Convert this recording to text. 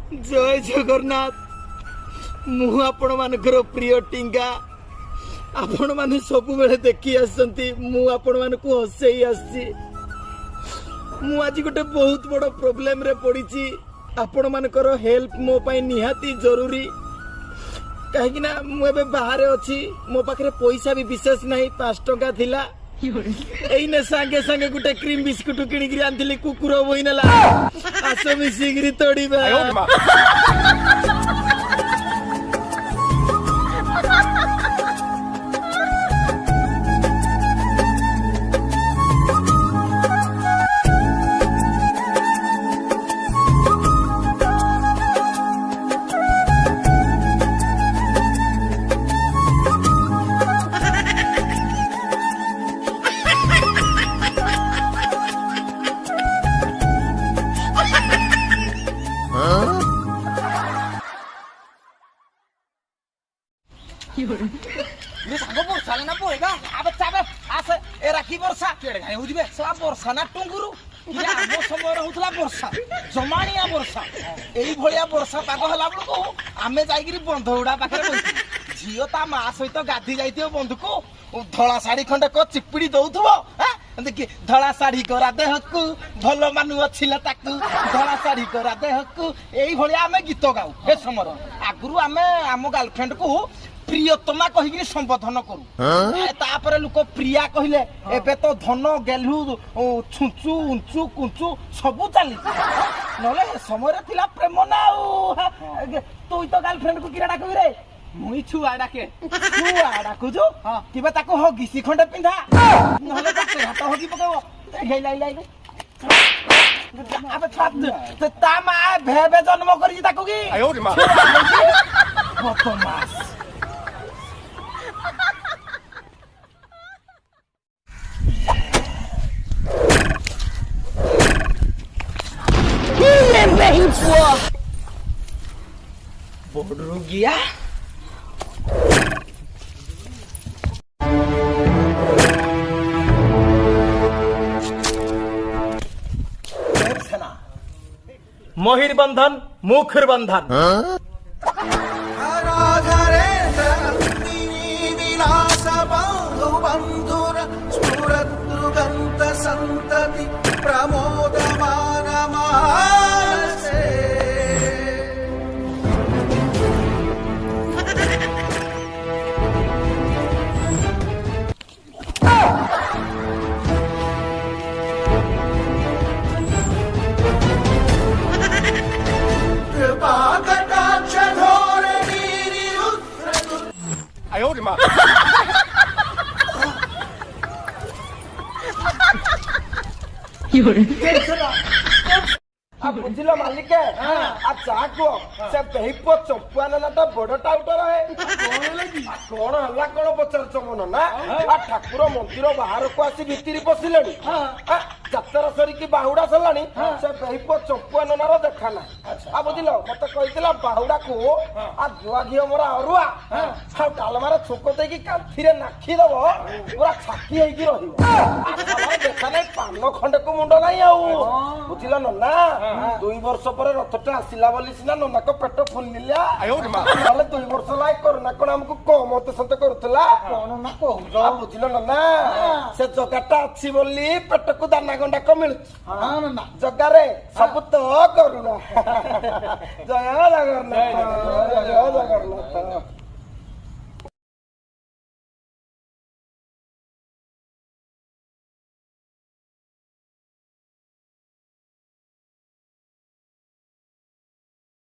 जय जगन्नाथ मु आपण मानकर प्रिय टिंगा आपण माने सब बेले देखी आसंती मु आपण मान को हसई आसी मु आज गोटे बहुत बड़ प्रॉब्लम रे पड़ी आपण मानकर हेल्प मो पाई निहाती जरूरी कहीं ना मुझे बाहर अच्छी मो पाखे पैसा भी विशेष नहीं 5 टंका थिला एने सांगे सांगे गोटे क्रीम बिस्कुट किणिक आनी कुकुर बोई नेला आस मिसिक तोड़ीबा राखी वर्षा वर्षा ना टुंगुरु आम समय होता वर्षा जमाणिया वर्षा यही वर्षा पाग है बेलू आम जा बंध गुड़ा पाखे झील ता माँ सहित गाधी जाइए बंधु को धला शाढ़ी खंडे को चिपिड़ी दौथुब देखिए धला शाढ़ी करा देहकू भल मानु अच्छी धला शाढ़ी करा देहकू यही आम गीत गाऊ ए समय आगु आम आम गर्लफ्रेंड को प्रियतमा कहिकी संबोधन करू तापर लोक प्रिया कहले एबे तो धन गेलु छुचु उंचु कुंचु सब चली नले समय थिला प्रेम ना तू तो गर्लफ्रेंड को किरा डाकबी रे मुई छुआ डाके छुआ डाकु जो किबे ताको हो गिसी खंडे पिंधा नले ताके हाथ होगी पकाओ लाई लाई लाई अबे छात ता मा भेबे जन्म करी ताको की आयो रे मां बदमाश बोर्ड गया मोहिर बंधन मुखर बंधन संतति प्रमोदमान मानसे आयो रे मां बुझिल मालिक चाको से बेहिप चंपुआ नाटा बड़ टाउटर है कौन हल्ला कौन पचार मन ना ठाकुर मंदिर बाहर को आसी भितर पशिले जातर सरिकी बाहुड़ा सरलानी से बेहिप चंपुआ नार देखा ना आ बुझिल मत कही बाहुड़ा को आ जुआ घी मोर अरुआ डालमार छोक देकी कांथी नाखी दब पूरा छाकी होगी देखा ना पान खंडे को मुंड ना बुझिल ना 2 वर्ष पर रथटा आसिला बोली सिना नना को पेट फुलिला नाले 2 वर्ष लाई कोरोना कोन हमको कम मत संत करथला कोन ना कहू बुझिल ना से जगाटा अछि बोली पेट को दाना गंडा को मिल हां ना जगा रे सब तो करूना जय जगन्नाथ जय जगन्नाथ